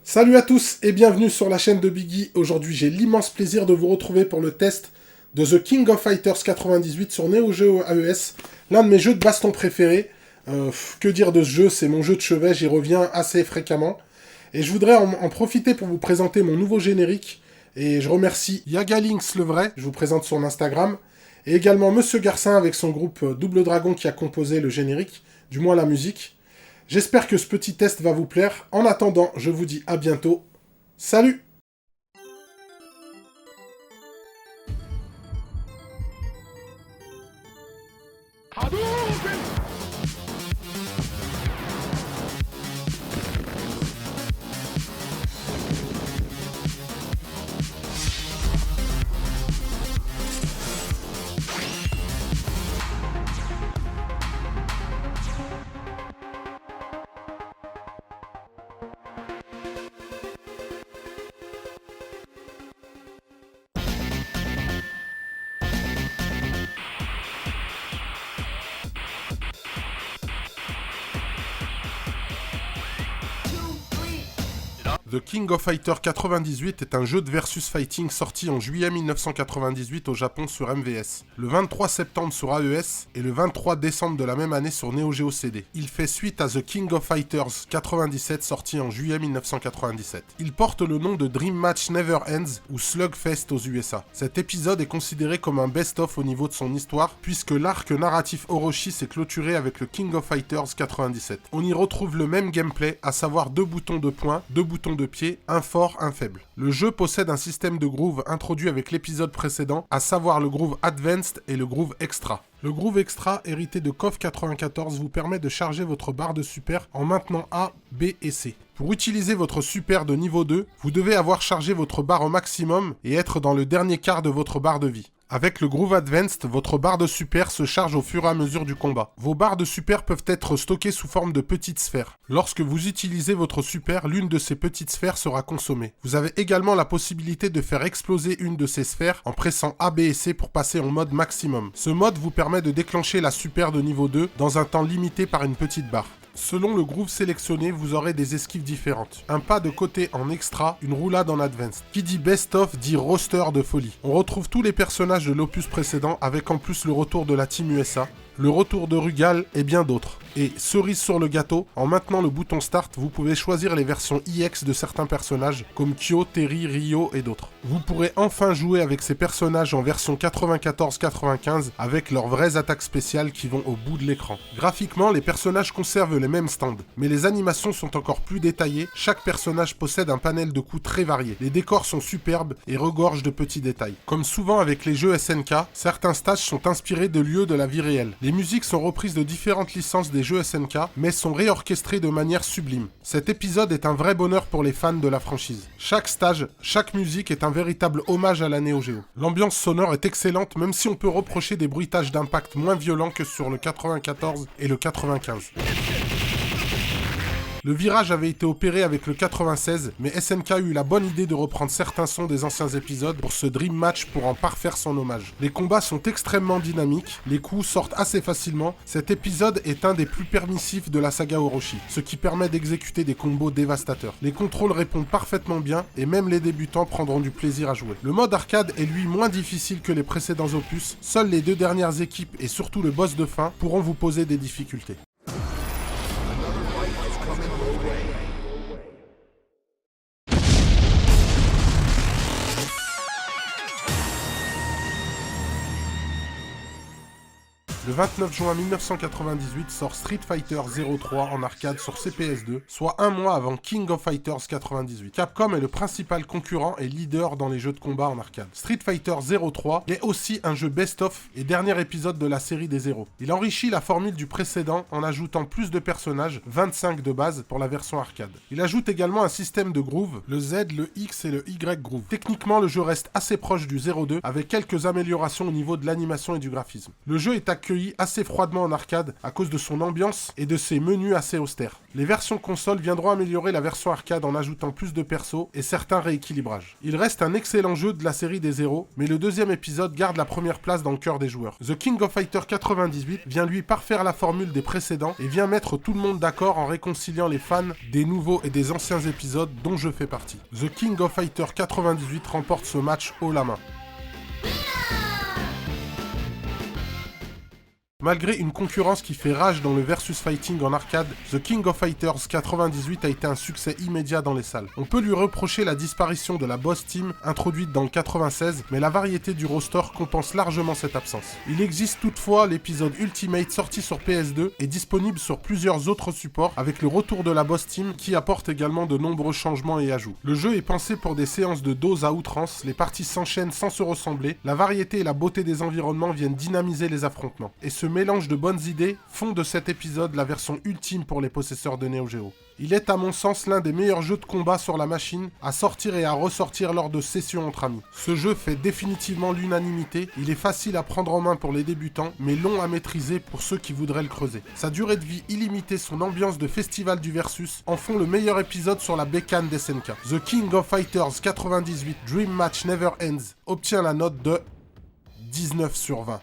Salut à tous et bienvenue sur la chaîne de Biggie. Aujourd'hui, j'ai l'immense plaisir de vous retrouver pour le test de The King of Fighters 98 sur Neo Geo AES, l'un de mes jeux de baston préférés. Que dire de ce jeu, c'est mon jeu de chevet, j'y reviens assez fréquemment. Et je voudrais en profiter pour vous présenter mon nouveau générique. Et je remercie Yagalinx le vrai, je vous présente son Instagram. Et également Monsieur Garcin avec son groupe Double Dragon qui a composé le générique, du moins la musique. J'espère que ce petit test va vous plaire. En attendant, je vous dis à bientôt. Salut! The King of Fighters 98 est un jeu de versus fighting sorti en juillet 1998 au Japon sur MVS, le 23 septembre sur AES et le 23 décembre de la même année sur Neo Geo CD. Il fait suite à The King of Fighters 97 sorti en juillet 1997. Il porte le nom de Dream Match Never Ends ou Slugfest aux USA. Cet épisode est considéré comme un best-of au niveau de son histoire puisque l'arc narratif Orochi s'est clôturé avec le King of Fighters 97. On y retrouve le même gameplay, à savoir 2 boutons de poing, 2 boutons de pied, un fort, un faible. Le jeu possède un système de groove introduit avec l'épisode précédent, à savoir le groove Advanced et le groove Extra. Le groove Extra, hérité de KOF 94, vous permet de charger votre barre de super en maintenant A, B et C. Pour utiliser votre super de niveau 2, vous devez avoir chargé votre barre au maximum et être dans le dernier quart de votre barre de vie. Avec le Groove Advanced, votre barre de super se charge au fur et à mesure du combat. Vos barres de super peuvent être stockées sous forme de petites sphères. Lorsque vous utilisez votre super, l'une de ces petites sphères sera consommée. Vous avez également la possibilité de faire exploser une de ces sphères en pressant A, B et C pour passer en mode maximum. Ce mode vous permet de déclencher la super de niveau 2 dans un temps limité par une petite barre. Selon le groove sélectionné, vous aurez des esquives différentes. Un pas de côté en extra, une roulade en advanced. Qui dit best of dit roster de folie. On retrouve tous les personnages de l'opus précédent avec en plus le retour de la Team USA, le retour de Rugal et bien d'autres. Et cerise sur le gâteau, en maintenant le bouton Start, vous pouvez choisir les versions EX de certains personnages, comme Kyo, Terry, Ryo et d'autres. Vous pourrez enfin jouer avec ces personnages en version 94-95 avec leurs vraies attaques spéciales qui vont au bout de l'écran. Graphiquement, les personnages conservent les mêmes stands, mais les animations sont encore plus détaillées, chaque personnage possède un panel de coups très varié. Les décors sont superbes et regorgent de petits détails. Comme souvent avec les jeux SNK, certains stages sont inspirés de lieux de la vie réelle. Les musiques sont reprises de différentes licences des jeux SNK, mais sont réorchestrées de manière sublime. Cet épisode est un vrai bonheur pour les fans de la franchise. Chaque stage, chaque musique est un véritable hommage à la Neo Geo. L'ambiance sonore est excellente, même si on peut reprocher des bruitages d'impact moins violents que sur le 94 et le 95. Le virage avait été opéré avec le 96, mais SNK a eu la bonne idée de reprendre certains sons des anciens épisodes pour ce Dream Match pour en parfaire son hommage. Les combats sont extrêmement dynamiques, les coups sortent assez facilement. Cet épisode est un des plus permissifs de la saga Orochi, ce qui permet d'exécuter des combos dévastateurs. Les contrôles répondent parfaitement bien et même les débutants prendront du plaisir à jouer. Le mode arcade est lui moins difficile que les précédents opus, seules les 2 dernières équipes et surtout le boss de fin pourront vous poser des difficultés. Le 29 juin 1998 sort Street Fighter 03 en arcade sur CPS2, soit un mois avant King of Fighters 98. Capcom est le principal concurrent et leader dans les jeux de combat en arcade. Street Fighter 03 est aussi un jeu best-of et dernier épisode de la série des Zéros. Il enrichit la formule du précédent en ajoutant plus de personnages, 25 de base pour la version arcade. Il ajoute également un système de groove, le Z, le X et le Y groove. Techniquement, le jeu reste assez proche du 02 avec quelques améliorations au niveau de l'animation et du graphisme. Le jeu est accueilli accueilli assez froidement en arcade à cause de son ambiance et de ses menus assez austères. Les versions console viendront améliorer la version arcade en ajoutant plus de persos et certains rééquilibrages. Il reste un excellent jeu de la série des Zero, mais le deuxième épisode garde la première place dans le cœur des joueurs. The King of Fighter 98 vient lui parfaire la formule des précédents et vient mettre tout le monde d'accord en réconciliant les fans des nouveaux et des anciens épisodes dont je fais partie. The King of Fighter 98 remporte ce match haut la main. Malgré une concurrence qui fait rage dans le versus fighting en arcade, The King of Fighters 98 a été un succès immédiat dans les salles. On peut lui reprocher la disparition de la Boss Team introduite dans le 96, mais la variété du roster compense largement cette absence. Il existe toutefois l'épisode Ultimate sorti sur PS2 et disponible sur plusieurs autres supports avec le retour de la Boss Team qui apporte également de nombreux changements et ajouts. Le jeu est pensé pour des séances de dose à outrance, les parties s'enchaînent sans se ressembler, la variété et la beauté des environnements viennent dynamiser les affrontements. Et ce mélange de bonnes idées font de cet épisode la version ultime pour les possesseurs de Neo Geo. Il est à mon sens l'un des meilleurs jeux de combat sur la machine à sortir et à ressortir lors de sessions entre amis. Ce jeu fait définitivement l'unanimité, il est facile à prendre en main pour les débutants, mais long à maîtriser pour ceux qui voudraient le creuser. Sa durée de vie illimitée, son ambiance de festival du versus en font le meilleur épisode sur la bécane d'SNK. The King of Fighters 98 Dream Match Never Ends obtient la note de 19 sur 20.